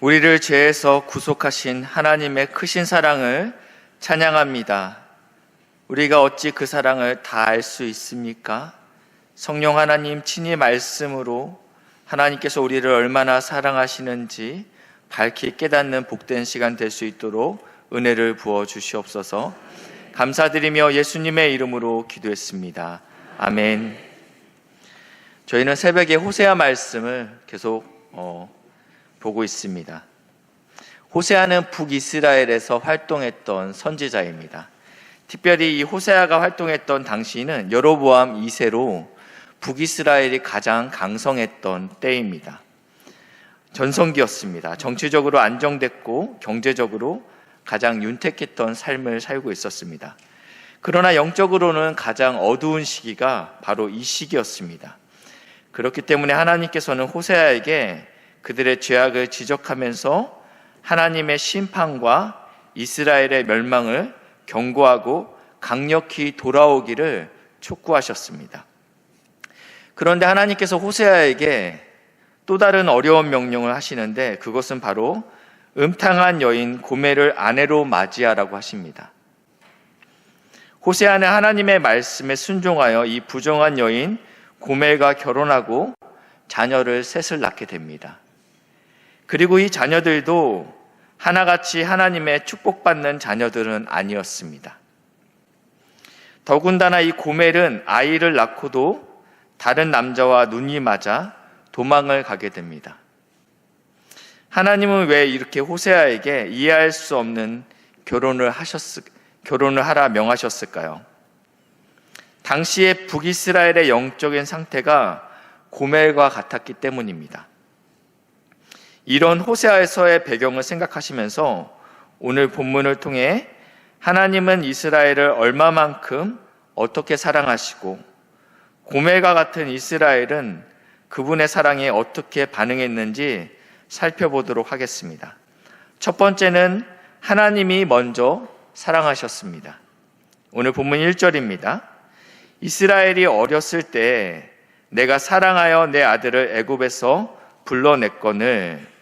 우리를 죄에서 구속하신 하나님의 크신 사랑을 찬양합니다. 우리가 어찌 그 사랑을 다 알 수 있습니까? 성령 하나님 친히 말씀으로 하나님께서 우리를 얼마나 사랑하시는지 밝히 깨닫는 복된 시간 될 수 있도록 은혜를 부어 주시옵소서. 감사드리며 예수님의 이름으로 기도했습니다. 아멘. 저희는 새벽에 호세아 말씀을 계속 보고 있습니다. 호세아는 북이스라엘에서 활동했던 선지자입니다. 특별히 이 호세아가 활동했던 당시는 여로보암 2세로 북이스라엘이 가장 강성했던 때입니다. 전성기였습니다. 정치적으로 안정됐고 경제적으로 가장 윤택했던 삶을 살고 있었습니다. 그러나 영적으로는 가장 어두운 시기가 바로 이 시기였습니다. 그렇기 때문에 하나님께서는 호세아에게 그들의 죄악을 지적하면서 하나님의 심판과 이스라엘의 멸망을 경고하고 강력히 돌아오기를 촉구하셨습니다. 그런데 하나님께서 호세아에게 또 다른 어려운 명령을 하시는데 그것은 바로 음탕한 여인 고멜을 아내로 맞이하라고 하십니다. 호세아는 하나님의 말씀에 순종하여 이 부정한 여인 고멜과 결혼하고 자녀를 셋을 낳게 됩니다. 그리고 이 자녀들도 하나같이 하나님의 축복받는 자녀들은 아니었습니다. 더군다나 이 고멜은 아이를 낳고도 다른 남자와 눈이 맞아 도망을 가게 됩니다. 하나님은 왜 이렇게 호세아에게 이해할 수 없는 결혼을 하라 명하셨을까요? 당시의 북이스라엘의 영적인 상태가 고멜과 같았기 때문입니다. 이런 호세아에서의 배경을 생각하시면서 오늘 본문을 통해 하나님은 이스라엘을 얼마만큼 어떻게 사랑하시고 고멜과 같은 이스라엘은 그분의 사랑에 어떻게 반응했는지 살펴보도록 하겠습니다. 첫 번째는 하나님이 먼저 사랑하셨습니다. 오늘 본문 1절입니다. 이스라엘이 어렸을 때 내가 사랑하여 내 아들을 애굽에서 불러냈거늘.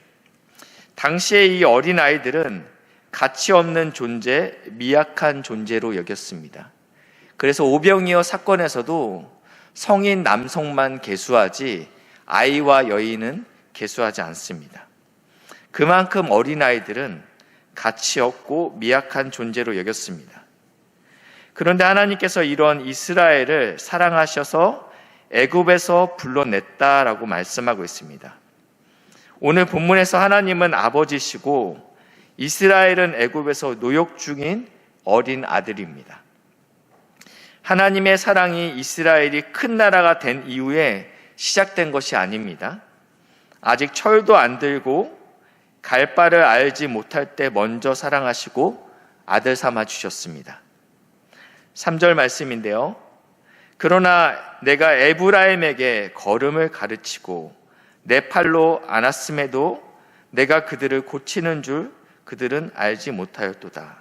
당시에 이 어린아이들은 가치 없는 존재, 미약한 존재로 여겼습니다. 그래서 오병이어 사건에서도 성인 남성만 계수하지 아이와 여인은 계수하지 않습니다. 그만큼 어린아이들은 가치 없고 미약한 존재로 여겼습니다. 그런데 하나님께서 이런 이스라엘을 사랑하셔서 애굽에서 불러냈다라고 말씀하고 있습니다. 오늘 본문에서 하나님은 아버지시고 이스라엘은 애굽에서 노역 중인 어린 아들입니다. 하나님의 사랑이 이스라엘이 큰 나라가 된 이후에 시작된 것이 아닙니다. 아직 철도 안 들고 갈 바를 알지 못할 때 먼저 사랑하시고 아들 삼아 주셨습니다. 3절 말씀인데요. 그러나 내가 에브라임에게 걸음을 가르치고 내 팔로 안았음에도 내가 그들을 고치는 줄 그들은 알지 못하였도다.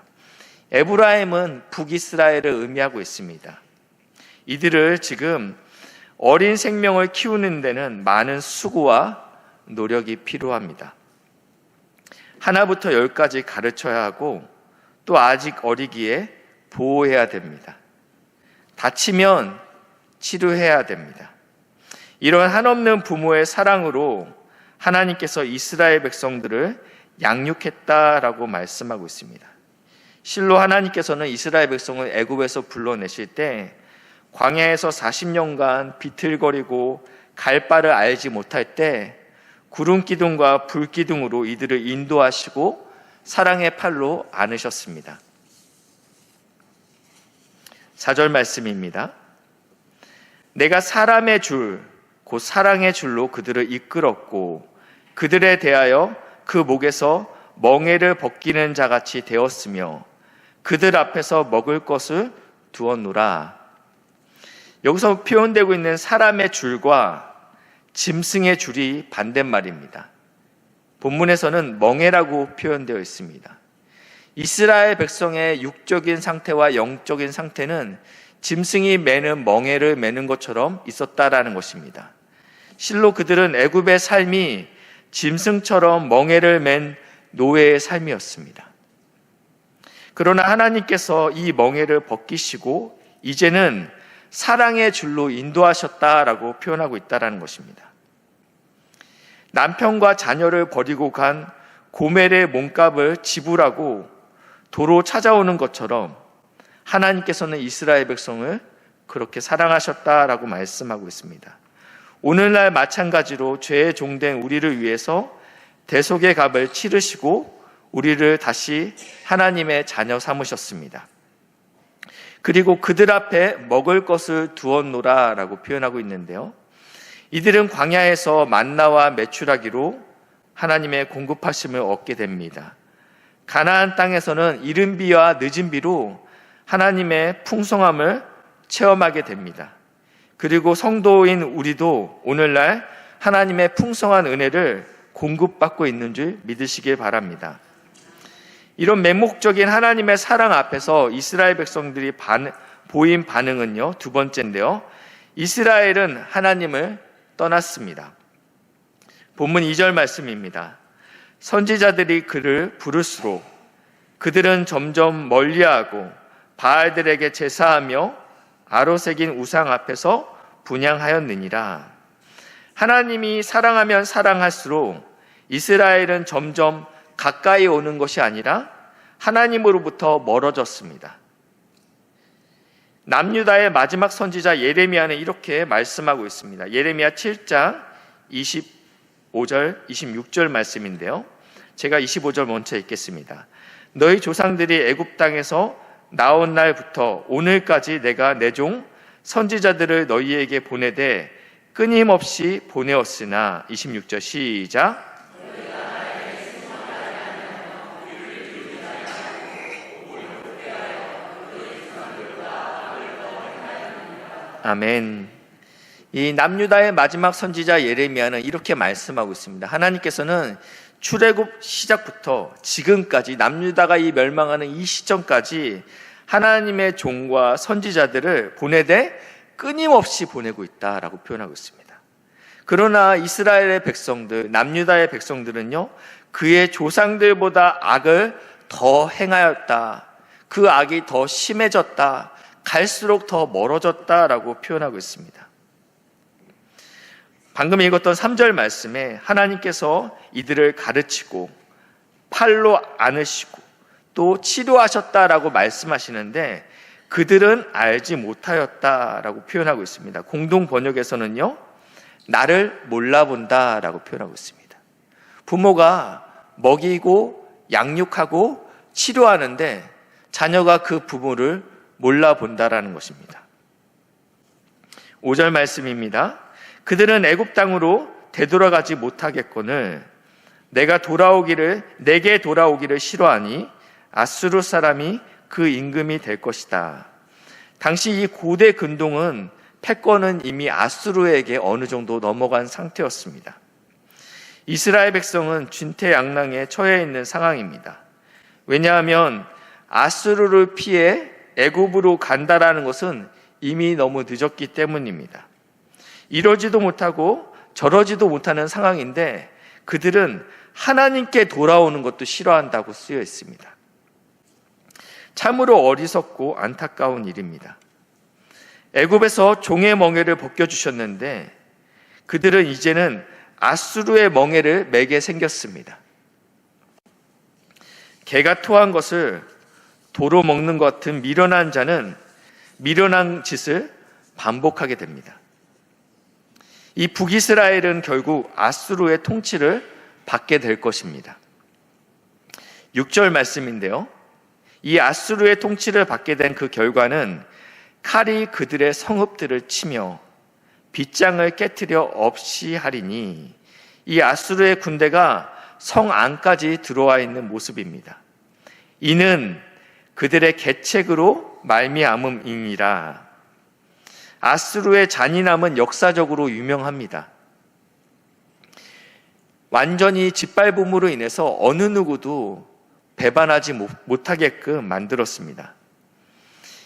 에브라임은 북이스라엘을 의미하고 있습니다. 이들을 지금 어린 생명을 키우는 데는 많은 수고와 노력이 필요합니다. 하나부터 10까지 가르쳐야 하고 또 아직 어리기에 보호해야 됩니다. 다치면 치료해야 됩니다. 이런 한없는 부모의 사랑으로 하나님께서 이스라엘 백성들을 양육했다라고 말씀하고 있습니다. 실로 하나님께서는 이스라엘 백성을 애굽에서 불러내실 때 광야에서 40년간 비틀거리고 갈 바를 알지 못할 때 구름 기둥과 불 기둥으로 이들을 인도하시고 사랑의 팔로 안으셨습니다. 4절 말씀입니다. 내가 사람의 줄, 곧 사랑의 줄로 그들을 이끌었고 그들에 대하여 그 목에서 멍에를 벗기는 자같이 되었으며 그들 앞에서 먹을 것을 두었노라. 여기서 표현되고 있는 사람의 줄과 짐승의 줄이 반대말입니다. 본문에서는 멍에라고 표현되어 있습니다. 이스라엘 백성의 육적인 상태와 영적인 상태는 짐승이 매는 멍에를 매는 것처럼 있었다라는 것입니다. 실로 그들은 애굽의 삶이 짐승처럼 멍에를 맨 노예의 삶이었습니다. 그러나 하나님께서 이 멍에를 벗기시고 이제는 사랑의 줄로 인도하셨다라고 표현하고 있다는 것입니다. 남편과 자녀를 버리고 간 고멜의 몸값을 지불하고 도로 찾아오는 것처럼 하나님께서는 이스라엘 백성을 그렇게 사랑하셨다라고 말씀하고 있습니다. 오늘날 마찬가지로 죄의 종된 우리를 위해서 대속의 값을 치르시고 우리를 다시 하나님의 자녀 삼으셨습니다. 그리고 그들 앞에 먹을 것을 두었노라 라고 표현하고 있는데요. 이들은 광야에서 만나와 메추라기로 하나님의 공급하심을 얻게 됩니다. 가나안 땅에서는 이른 비와 늦은 비로 하나님의 풍성함을 체험하게 됩니다. 그리고 성도인 우리도 오늘날 하나님의 풍성한 은혜를 공급받고 있는 줄 믿으시길 바랍니다. 이런 맹목적인 하나님의 사랑 앞에서 이스라엘 백성들이 보인 반응은요, 두 번째인데요. 이스라엘은 하나님을 떠났습니다. 본문 2절 말씀입니다. 선지자들이 그를 부를수록 그들은 점점 멀리하고 바알들에게 제사하며 아로새긴 우상 앞에서 분향하였느니라. 하나님이 사랑하면 사랑할수록 이스라엘은 점점 가까이 오는 것이 아니라 하나님으로부터 멀어졌습니다. 남유다의 마지막 선지자 예레미야는 이렇게 말씀하고 있습니다. 예레미야 7장 25절, 26절 말씀인데요. 제가 25절 먼저 읽겠습니다. 너희 조상들이 애굽 땅에서 나온 날부터 오늘까지 내가 내 종 선지자들을 너희에게 보내되 끊임없이 보내었으나 26절 시작. 아멘. 이 남유다의 마지막 선지자 예레미야는 이렇게 말씀하고 있습니다. 하나님께서는 출애굽 시작부터 지금까지 남유다가 이 멸망하는 이 시점까지 하나님의 종과 선지자들을 보내되 끊임없이 보내고 있다라고 표현하고 있습니다. 그러나 이스라엘의 백성들, 남유다의 백성들은요, 그의 조상들보다 악을 더 행하였다. 그 악이 더 심해졌다. 갈수록 더 멀어졌다라고 표현하고 있습니다. 방금 읽었던 3절 말씀에 하나님께서 이들을 가르치고 팔로 안으시고 또 치료하셨다라고 말씀하시는데 그들은 알지 못하였다라고 표현하고 있습니다. 공동 번역에서는요, 나를 몰라본다라고 표현하고 있습니다. 부모가 먹이고 양육하고 치료하는데 자녀가 그 부모를 몰라본다라는 것입니다. 5절 말씀입니다. 그들은 애굽 땅으로 되돌아가지 못하겠거늘 내게 돌아오기를 싫어하니 아수르 사람이 그 임금이 될 것이다. 당시 이 고대 근동은 패권은 이미 아수르에게 어느 정도 넘어간 상태였습니다. 이스라엘 백성은 진퇴양난에 처해 있는 상황입니다. 왜냐하면 아수르를 피해 애굽으로 간다라는 것은 이미 너무 늦었기 때문입니다. 이러지도 못하고 저러지도 못하는 상황인데 그들은 하나님께 돌아오는 것도 싫어한다고 쓰여 있습니다. 참으로 어리석고 안타까운 일입니다. 애굽에서 종의 멍에를 벗겨주셨는데 그들은 이제는 아수르의 멍에를 매게 생겼습니다. 개가 토한 것을 도로 먹는 것 같은 미련한 자는 미련한 짓을 반복하게 됩니다. 이 북이스라엘은 결국 아수르의 통치를 받게 될 것입니다. 6절 말씀인데요. 이 아수르의 통치를 받게 된 그 결과는 칼이 그들의 성읍들을 치며 빗장을 깨트려 없이 하리니 이 아수르의 군대가 성 안까지 들어와 있는 모습입니다. 이는 그들의 계책으로 말미암음이니라. 아수르의 잔인함은 역사적으로 유명합니다. 완전히 짓밟음으로 인해서 어느 누구도 배반하지 못하게끔 만들었습니다.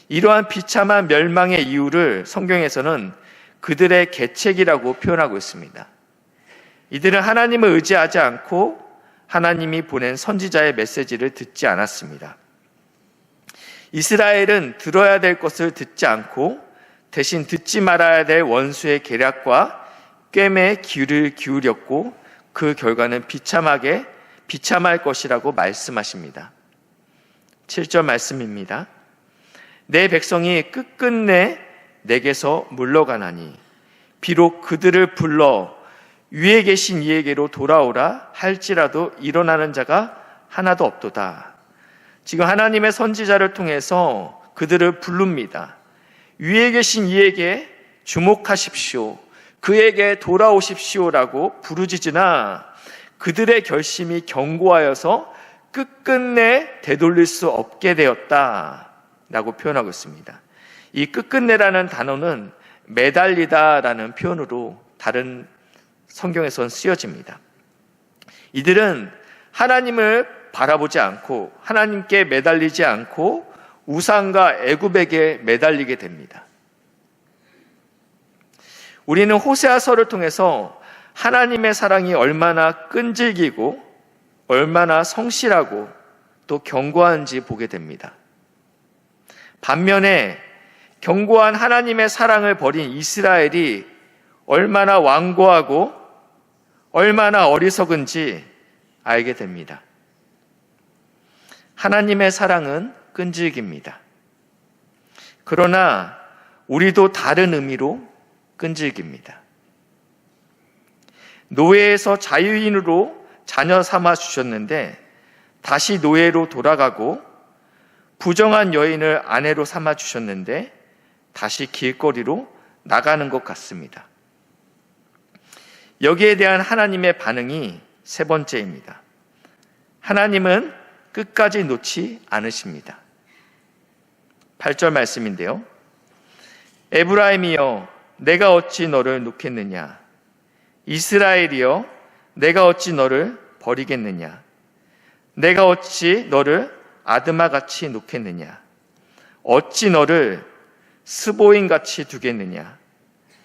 이러한 비참한 멸망의 이유를 성경에서는 그들의 계책이라고 표현하고 있습니다. 이들은 하나님을 의지하지 않고 하나님이 보낸 선지자의 메시지를 듣지 않았습니다. 이스라엘은 들어야 될 것을 듣지 않고 대신 듣지 말아야 될 원수의 계략과 꿰매에 귀를 기울였고 그 결과는 비참할 것이라고 말씀하십니다. 7절 말씀입니다. 내 백성이 끝끝내 내게서 물러가나니 비록 그들을 불러 위에 계신 이에게로 돌아오라 할지라도 일어나는 자가 하나도 없도다. 지금 하나님의 선지자를 통해서 그들을 부릅니다. 위에 계신 이에게 주목하십시오. 그에게 돌아오십시오라고 부르짖으나 그들의 결심이 견고하여서 끝끝내 되돌릴 수 없게 되었다라고 표현하고 있습니다. 이 끝끝내라는 단어는 매달리다라는 표현으로 다른 성경에선 쓰여집니다. 이들은 하나님을 바라보지 않고 하나님께 매달리지 않고 우상과 애굽에게 매달리게 됩니다. 우리는 호세아서를 통해서 하나님의 사랑이 얼마나 끈질기고 얼마나 성실하고 또 견고한지 보게 됩니다. 반면에 견고한 하나님의 사랑을 버린 이스라엘이 얼마나 완고하고 얼마나 어리석은지 알게 됩니다. 하나님의 사랑은 끈질깁니다. 그러나 우리도 다른 의미로 끈질깁니다. 노예에서 자유인으로 자녀 삼아 주셨는데 다시 노예로 돌아가고 부정한 여인을 아내로 삼아 주셨는데 다시 길거리로 나가는 것 같습니다. 여기에 대한 하나님의 반응이 세 번째입니다. 하나님은 끝까지 놓지 않으십니다. 8절 말씀인데요. 에브라임이여 내가 어찌 너를 놓겠느냐? 이스라엘이여 내가 어찌 너를 버리겠느냐? 내가 어찌 너를 아드마같이 놓겠느냐? 어찌 너를 스보임같이 두겠느냐?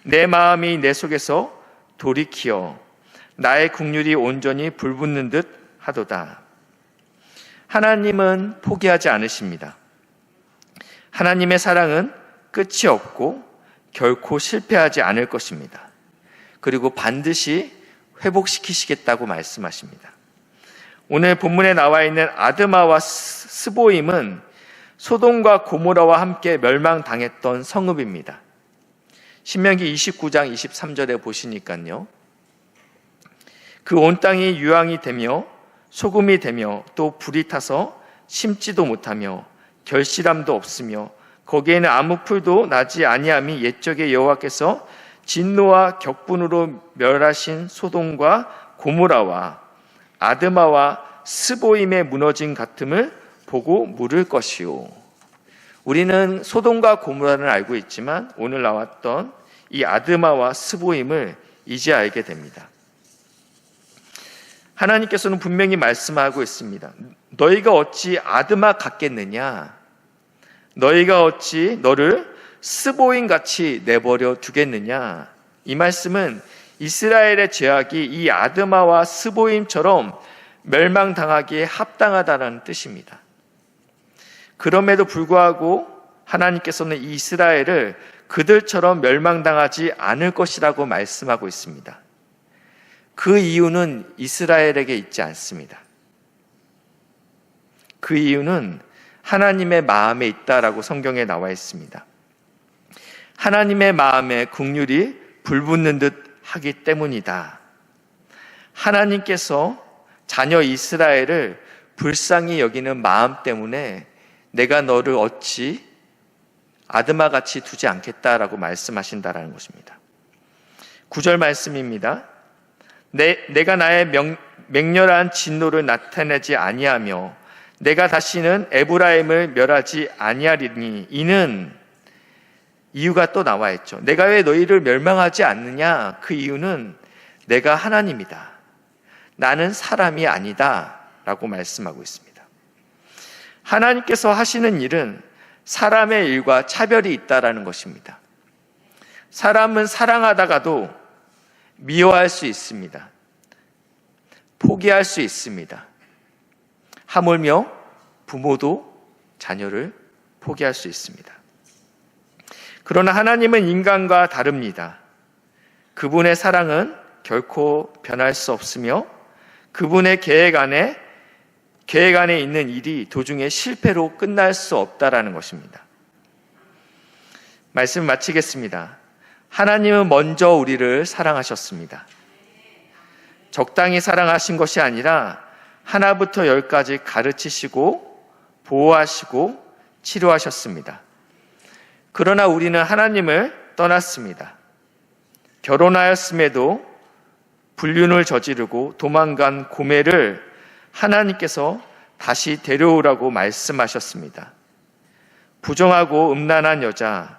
내 마음이 내 속에서 돌이키어 나의 국률이 온전히 불붙는 듯 하도다. 하나님은 포기하지 않으십니다. 하나님의 사랑은 끝이 없고 결코 실패하지 않을 것입니다. 그리고 반드시 회복시키시겠다고 말씀하십니다. 오늘 본문에 나와 있는 아드마와 스보임은 소돔과 고모라와 함께 멸망당했던 성읍입니다. 신명기 29장 23절에 보시니까요. 그 온 땅이 유황이 되며 소금이 되며 또 불이 타서 심지도 못하며 결실함도 없으며 거기에는 아무 풀도 나지 아니함이 옛적에 여호와께서 진노와 격분으로 멸하신 소돔과 고모라와 아드마와 스보임의 무너짐 같음을 보고 물을 것이요. 우리는 소돔과 고모라를 알고 있지만 오늘 나왔던 이 아드마와 스보임을 이제 알게 됩니다. 하나님께서는 분명히 말씀하고 있습니다. 너희가 어찌 아드마 같겠느냐? 너희가 어찌 너를 스보임같이 내버려 두겠느냐? 이 말씀은 이스라엘의 죄악이 이 아드마와 스보임처럼 멸망당하기에 합당하다는 뜻입니다. 그럼에도 불구하고 하나님께서는 이스라엘을 그들처럼 멸망당하지 않을 것이라고 말씀하고 있습니다. 그 이유는 이스라엘에게 있지 않습니다. 그 이유는 하나님의 마음에 있다라고 성경에 나와 있습니다. 하나님의 마음에 긍휼이 불붙는 듯 하기 때문이다. 하나님께서 자녀 이스라엘을 불쌍히 여기는 마음 때문에 내가 너를 어찌 아드마같이 두지 않겠다라고 말씀하신다라는 것입니다. 9절 말씀입니다. 내가 나의 맹렬한 진노를 나타내지 아니하며 내가 다시는 에브라임을 멸하지 아니하리니 이는 이유가 또 나와 있죠. 내가 왜 너희를 멸망하지 않느냐? 그 이유는 내가 하나님이다. 나는 사람이 아니다 라고 말씀하고 있습니다. 하나님께서 하시는 일은 사람의 일과 차별이 있다라는 것입니다. 사람은 사랑하다가도 미워할 수 있습니다. 포기할 수 있습니다. 하물며 부모도 자녀를 포기할 수 있습니다. 그러나 하나님은 인간과 다릅니다. 그분의 사랑은 결코 변할 수 없으며 그분의 계획 안에 있는 일이 도중에 실패로 끝날 수 없다라는 것입니다. 말씀 마치겠습니다. 하나님은 먼저 우리를 사랑하셨습니다. 적당히 사랑하신 것이 아니라 하나부터 열까지 가르치시고 보호하시고 치료하셨습니다. 그러나 우리는 하나님을 떠났습니다. 결혼하였음에도 불륜을 저지르고 도망간 고매를 하나님께서 다시 데려오라고 말씀하셨습니다. 부정하고 음란한 여자,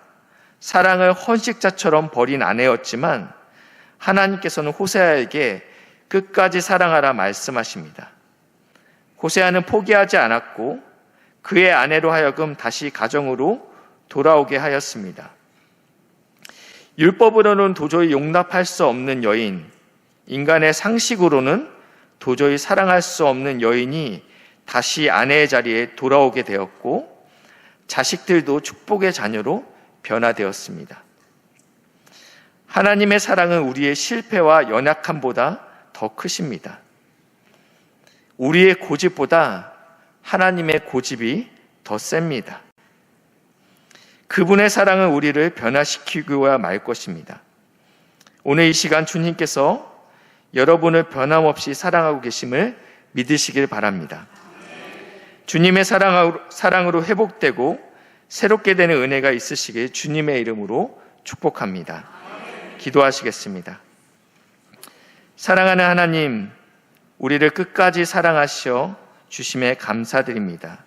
사랑을 헌식자처럼 버린 아내였지만 하나님께서는 호세아에게 끝까지 사랑하라 말씀하십니다. 호세아는 포기하지 않았고 그의 아내로 하여금 다시 가정으로 돌아오게 하였습니다. 율법으로는 도저히 용납할 수 없는 여인, 인간의 상식으로는 도저히 사랑할 수 없는 여인이 다시 아내의 자리에 돌아오게 되었고 자식들도 축복의 자녀로 변화되었습니다. 하나님의 사랑은 우리의 실패와 연약함보다 더 크십니다. 우리의 고집보다 하나님의 고집이 더 셉니다. 그분의 사랑은 우리를 변화시키고야 말 것입니다. 오늘 이 시간 주님께서 여러분을 변함없이 사랑하고 계심을 믿으시길 바랍니다. 주님의 사랑으로 회복되고 새롭게 되는 은혜가 있으시길 주님의 이름으로 축복합니다. 기도하시겠습니다. 사랑하는 하나님, 우리를 끝까지 사랑하시어 주심에 감사드립니다.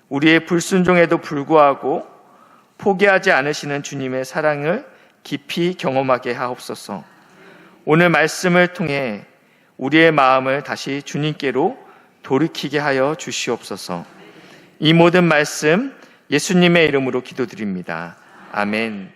우리의 불순종에도 불구하고 포기하지 않으시는 주님의 사랑을 깊이 경험하게 하옵소서. 오늘 말씀을 통해 우리의 마음을 다시 주님께로 돌이키게 하여 주시옵소서. 이 모든 말씀 예수님의 이름으로 기도드립니다. 아멘.